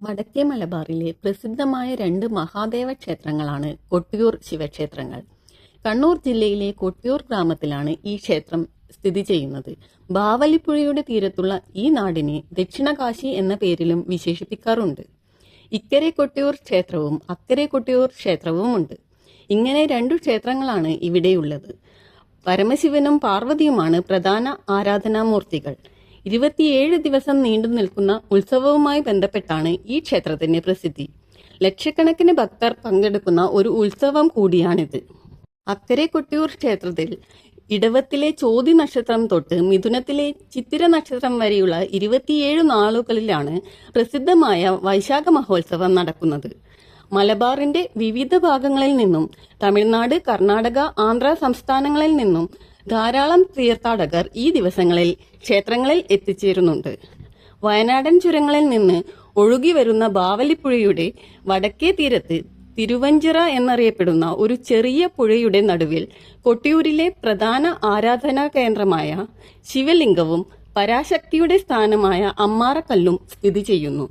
വടക്കേ മലബാറിലെ പ്രസിദ്ധമായ രണ്ട് മഹാദേവ ക്ഷേത്രങ്ങളാണ് കൊട്ടിയൂർ ശിവക്ഷേത്രങ്ങൾ. കണ്ണൂർ ജില്ലയിലെ കൊട്ടിയൂർ ഗ്രാമത്തിലാണ് ഈ ക്ഷേത്രം സ്ഥിതി ചെയ്യുന്നത്. ബാവലിപ്പുഴയുടെ തീരത്തുള്ള ഈ നാടിനെ ദക്ഷിണകാശി എന്ന പേരിലും വിശേഷിപ്പിക്കാറുണ്ട്. ഇക്കരെ കൊട്ടിയൂർ ക്ഷേത്രവും അക്കരെ കൊട്ടിയൂർ ക്ഷേത്രവുമുണ്ട്. ഇങ്ങനെ രണ്ടു ക്ഷേത്രങ്ങളാണ് ഇവിടെയുള്ളത്. പരമശിവനും പാർവതിയുമാണ് പ്രധാന ആരാധനാമൂർത്തികൾ. 27 ദിവസം നീണ്ടു നിൽക്കുന്ന ഉത്സവവുമായി ബന്ധപ്പെട്ടാണ് ഈ ക്ഷേത്രത്തിന്റെ പ്രസിദ്ധി. ലക്ഷക്കണക്കിന് ഭക്തർ പങ്കെടുക്കുന്ന ഒരു ഉത്സവം കൂടിയാണിത്. അക്കരെ കൊട്ടിയൂർ ക്ഷേത്രത്തിൽ ഇടവത്തിലെ ചോതി നക്ഷത്രം തൊട്ട് മിഥുനത്തിലെ ചിത്തിര നക്ഷത്രം വരെയുള്ള 27 നാളുകളിലാണ് പ്രസിദ്ധമായ വൈശാഖ മഹോത്സവം നടക്കുന്നത്. മലബാറിന്റെ വിവിധ ഭാഗങ്ങളിൽ നിന്നും തമിഴ്നാട്, കർണാടക, ആന്ധ്ര സംസ്ഥാനങ്ങളിൽ നിന്നും ധാരാളം തീർത്ഥാടകർ ഈ ദിവസങ്ങളിൽ ക്ഷേത്രങ്ങളിൽ എത്തിച്ചേരുന്നുണ്ട്. വയനാടൻ ചുരങ്ങളിൽ നിന്ന് ഒഴുകി വരുന്ന ബാവലിപ്പുഴയുടെ വടക്കേ തീരത്ത് തിരുവഞ്ചിറ എന്നറിയപ്പെടുന്ന ഒരു ചെറിയ പുഴയുടെ നടുവിൽ കൊട്ടിയൂരിലെ പ്രധാന ആരാധനാ കേന്ദ്രമായ ശിവലിംഗവും പരാശക്തിയുടെ സ്ഥാനമായ അമ്മാറക്കല്ലും സ്ഥിതി ചെയ്യുന്നു.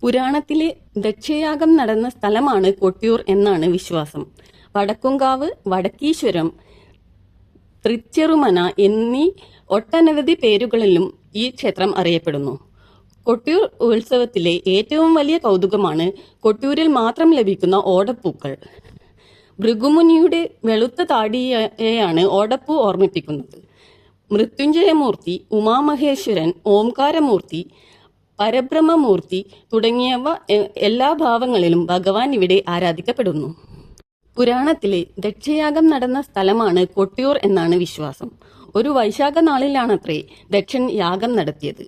പുരാണത്തിലെ ദക്ഷയാഗം നടന്ന സ്ഥലമാണ് കൊട്ടിയൂർ എന്നാണ് വിശ്വാസം. വടക്കുംകാവ്, വടക്കീശ്വരം, തൃച്ചെറുമന എന്നീ ഒട്ടനവധി പേരുകളിലും ഈ ക്ഷേത്രം അറിയപ്പെടുന്നു. കൊട്ടിയൂർ ഉത്സവത്തിലെ ഏറ്റവും വലിയ കൗതുകമാണ് കൊട്ടിയൂരിൽ മാത്രം ലഭിക്കുന്ന ഓടപ്പൂക്കൾ. ഭൃഗുമുനിയുടെ വെളുത്ത താടിയെയാണ് ഓടപ്പൂ ഓർമ്മിപ്പിക്കുന്നത്. മൃത്യുഞ്ജയമൂർത്തി, ഉമാമഹേശ്വരൻ, ഓംകാരമൂർത്തി, പരബ്രഹ്മമൂർത്തി തുടങ്ങിയവ എല്ലാ ഭാവങ്ങളിലും ഭഗവാൻ ഇവിടെ ആരാധിക്കപ്പെടുന്നു. പുരാണത്തിലെ ദക്ഷയാഗം നടന്ന സ്ഥലമാണ് കൊട്ടിയൂർ എന്നാണ് വിശ്വാസം. ഒരു വൈശാഖ നാളിലാണത്രേ ദക്ഷൻ യാഗം നടത്തിയത്.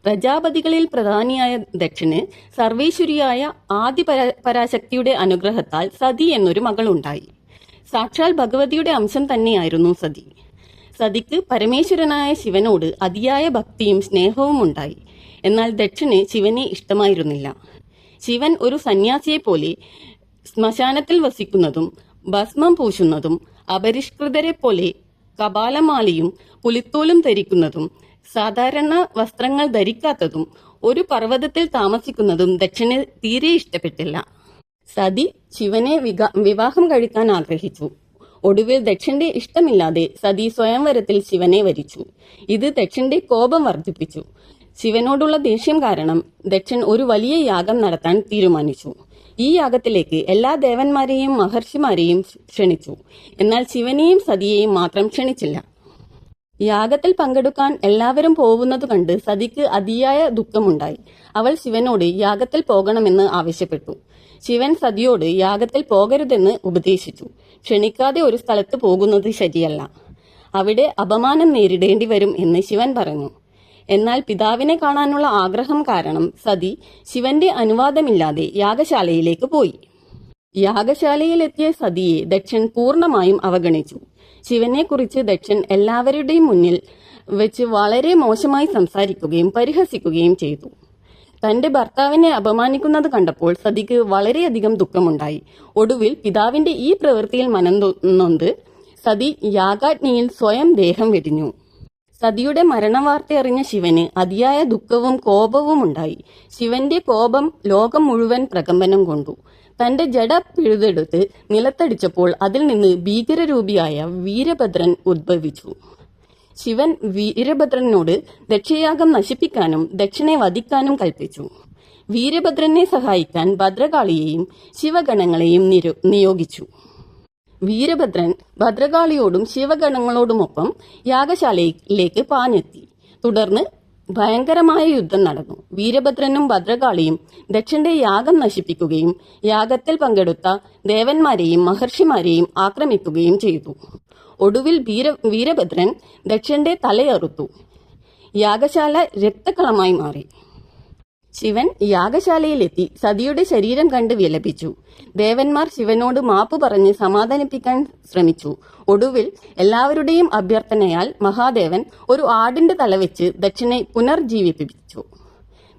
പ്രജാപതികളിൽ പ്രധാനിയായ ദക്ഷന് സർവേശ്വരിയായ ആദി പരാശക്തിയുടെ അനുഗ്രഹത്താൽ സതി എന്നൊരു മകളുണ്ടായി. സാക്ഷാൽ ഭഗവതിയുടെ അംശം തന്നെയായിരുന്നു സതി. സതിക്ക് പരമേശ്വരനായ ശിവനോട് അതിയായ ഭക്തിയും സ്നേഹവും ഉണ്ടായി. എന്നാൽ ദക്ഷന് ശിവനെ ഇഷ്ടമായിരുന്നില്ല. ശിവൻ ഒരു സന്യാസിയെ പോലെ ശ്മശാനത്തിൽ വസിക്കുന്നതും ഭസ്മം പൂശുന്നതും അപരിഷ്കൃതരെ പോലെ കപാലമാലയും പുലിത്തോലും ധരിക്കുന്നതും സാധാരണ വസ്ത്രങ്ങൾ ധരിക്കാത്തതും ഒരു പർവ്വതത്തിൽ താമസിക്കുന്നതും ദക്ഷന് തീരെ ഇഷ്ടപ്പെട്ടില്ല. സതി ശിവനെ വിവാഹം കഴിക്കാൻ ആഗ്രഹിച്ചു. ഒടുവിൽ ദക്ഷന്റെ ഇഷ്ടമില്ലാതെ സതി സ്വയംവരത്തിൽ ശിവനെ വരിച്ചു. ഇത് ദക്ഷന്റെ കോപം വർദ്ധിപ്പിച്ചു. ശിവനോടുള്ള ദേഷ്യം കാരണം ദക്ഷൻ ഒരു വലിയ യാഗം നടത്താൻ തീരുമാനിച്ചു. ഈ യാഗത്തിലേക്ക് എല്ലാ ദേവന്മാരെയും മഹർഷിമാരെയും ക്ഷണിച്ചു. എന്നാൽ ശിവനെയും സതിയെയും മാത്രം ക്ഷണിച്ചില്ല. യാഗത്തിൽ പങ്കെടുക്കാൻ എല്ലാവരും പോകുന്നത് കണ്ട് സതിക്ക് അതിയായ ദുഃഖമുണ്ടായി. അവൾ ശിവനോട് യാഗത്തിൽ പോകണമെന്ന് ആവശ്യപ്പെട്ടു. ശിവൻ സതിയോട് യാഗത്തിൽ പോകരുതെന്ന് ഉപദേശിച്ചു. ക്ഷണിക്കാതെ ഒരു സ്ഥലത്ത് പോകുന്നത് ശരിയല്ല, അവിടെ അപമാനം നേരിടേണ്ടി വരും എന്ന് ശിവൻ പറഞ്ഞു. എന്നാൽ പിതാവിനെ കാണാനുള്ള ആഗ്രഹം കാരണം സതി ശിവന്റെ അനുവാദമില്ലാതെ യാഗശാലയിലേക്ക് പോയി. യാഗശാലയിലെത്തിയ സതിയെ ദക്ഷൻ പൂർണ്ണമായും അവഗണിച്ചു. ശിവനെക്കുറിച്ച് ദക്ഷൻ എല്ലാവരുടെയും മുന്നിൽ വെച്ച് വളരെ മോശമായി സംസാരിക്കുകയും പരിഹസിക്കുകയും ചെയ്തു. തന്റെ ഭർത്താവിനെ അപമാനിക്കുന്നത് കണ്ടപ്പോൾ സതിക്ക് വളരെയധികം ദുഃഖമുണ്ടായി. ഒടുവിൽ പിതാവിന്റെ ഈ പ്രവൃത്തിയിൽ മനംനൊന്ത് സതി യാഗാഗ്നിയിൽ സ്വയം ദേഹം വെടിഞ്ഞു. സതിയുടെ മരണവാർത്തയറിഞ്ഞ ശിവന് അതിയായ ദുഃഖവും കോപവും ഉണ്ടായി. ശിവന്റെ കോപം ലോകം മുഴുവൻ പ്രകമ്പനം കൊണ്ടു. തന്റെ ജട പിഴുതെടുത്ത് നിലത്തടിച്ചപ്പോൾ അതിൽ നിന്ന് ഭീകരരൂപിയായ വീരഭദ്രൻ ഉദ്ഭവിച്ചു. ശിവൻ വീരഭദ്രനോട് ദക്ഷയാഗം നശിപ്പിക്കാനും ദക്ഷനെ വധിക്കാനും കൽപ്പിച്ചു. വീരഭദ്രനെ സഹായിക്കാൻ ഭദ്രകാളിയെയും ശിവഗണങ്ങളെയും നിയോഗിച്ചു. വീരഭദ്രൻ ഭദ്രകാളിയോടും ശിവഗണങ്ങളോടുമൊപ്പം യാഗശാലയിലേക്ക് പാഞ്ഞെത്തി. തുടർന്ന് ഭയങ്കരമായ യുദ്ധം നടന്നു. വീരഭദ്രനും ഭദ്രകാളിയും ദക്ഷന്റെ യാഗം നശിപ്പിക്കുകയും യാഗത്തിൽ പങ്കെടുത്ത ദേവന്മാരെയും മഹർഷിമാരെയും ആക്രമിക്കുകയും ചെയ്തു. ഒടുവിൽ വീരഭദ്രൻ ദക്ഷന്റെ തലയറുത്തു. യാഗശാല രക്തക്കളമായി മാറി. ശിവൻ യാഗശാലയിലെത്തി സതിയുടെ ശരീരം കണ്ട് വിലപിച്ചു. ദേവന്മാർ ശിവനോട് മാപ്പ് പറഞ്ഞ് സമാധാനിപ്പിക്കാൻ ശ്രമിച്ചു. ഒടുവിൽ എല്ലാവരുടെയും അഭ്യർത്ഥനയാൽ മഹാദേവൻ ഒരു ആടിന്റെ തല വെച്ച് ദക്ഷനെ പുനർജീവിപ്പിച്ചു.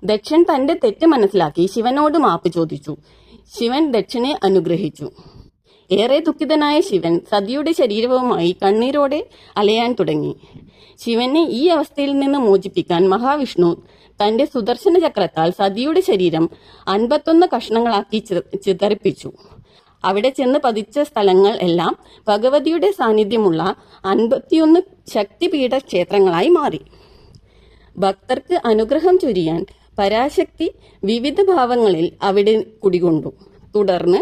ദക്ഷൻ തന്റെ തെറ്റ് മനസ്സിലാക്കി ശിവനോട് മാപ്പ് ചോദിച്ചു. ശിവൻ ദക്ഷനെ അനുഗ്രഹിച്ചു. ഏറെ ദുഃഖിതനായ ശിവൻ സതിയുടെ ശരീരവുമായി കണ്ണീരോടെ അലയാൻ തുടങ്ങി. ശിവനെ ഈ അവസ്ഥയിൽ നിന്ന് മോചിപ്പിക്കാൻ മഹാവിഷ്ണു തന്റെ സുദർശന ചക്രത്താൽ സതിയുടെ ശരീരം 51 കഷ്ണങ്ങളാക്കി ചിതറിപ്പിച്ചു. അവിടെ ചെന്ന് പതിച്ച സ്ഥലങ്ങൾ എല്ലാം ഭഗവതിയുടെ സാന്നിധ്യമുള്ള 51 ശക്തിപീഠ ക്ഷേത്രങ്ങളായി മാറി. ഭക്തർക്ക് അനുഗ്രഹം ചൊരിയാൻ പരാശക്തി വിവിധ ഭാവങ്ങളിൽ അവിടെ കുടികൊണ്ടു. തുടർന്ന്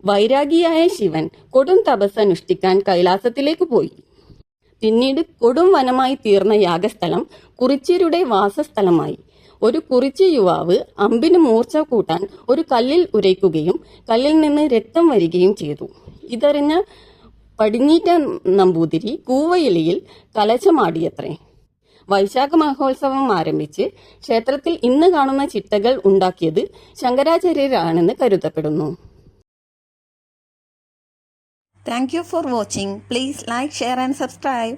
വൈരാഗിയായ ശിവൻ കൊടും തപസ് അനുഷ്ഠിക്കാൻ കൈലാസത്തിലേക്ക് പോയി. പിന്നീട് കൊടും വനമായി തീർന്ന യാഗസ്ഥലം കുറിച്യരുടെ വാസസ്ഥലമായി. ഒരു കുറിച്യ യുവാവ് അമ്പിന് മൂർച്ച കൂട്ടാൻ ഒരു കല്ലിൽ ഉരയ്ക്കുകയും കല്ലിൽ നിന്ന് രക്തം വരികയും ചെയ്തു. ഇതറിഞ്ഞ പടിഞ്ഞീറ്റ നമ്പൂതിരി കൂവയിലയിൽ കലശമാടിയത്രേ. വൈശാഖ മഹോത്സവം ആരംഭിച്ച് ക്ഷേത്രത്തിൽ ഇന്ന് കാണുന്ന ചിട്ടകൾ ഉണ്ടാക്കിയത് ശങ്കരാചാര്യരാണെന്ന് കരുതപ്പെടുന്നു. Thank you for watching. Please like, share and subscribe.